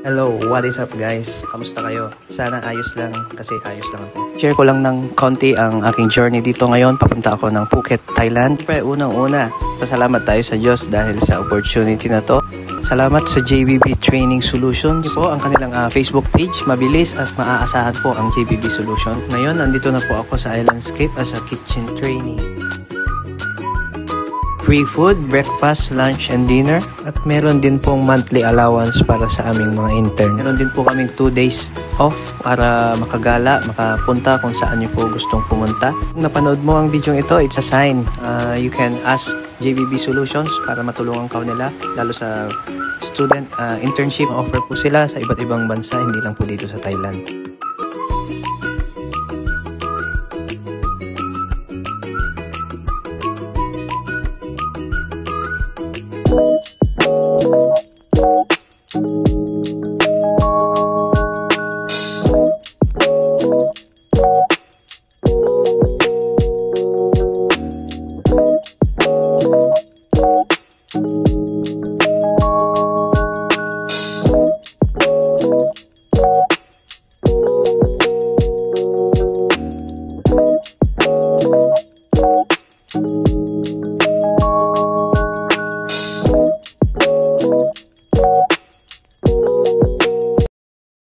Hello, what is up guys? Kamusta kayo? Sana ayos lang kasi ayos lang ako. Share ko lang ng konti ang aking journey dito ngayon. Papunta ako ng Phuket, Thailand. Siyempre, unang-una, pasalamat tayo sa Diyos dahil sa opportunity na to. Salamat sa JBB Training Solutions po, ang kanilang Facebook page. Mabilis at maaasahan po ang JBB Solution. Ngayon, nandito na po ako sa Islandscape as a kitchen trainee. Free food, breakfast, lunch, and dinner. At meron din pong monthly allowance para sa aming mga intern. Meron din po kaming 2 days off para makagala, makapunta kung saan nyo po gustong pumunta. Kung napanood mo ang video ito, it's a sign. You can ask JBB Solutions para matulungan ka nila. Lalo sa student internship, offer po sila sa iba't ibang bansa, hindi lang po dito sa Thailand.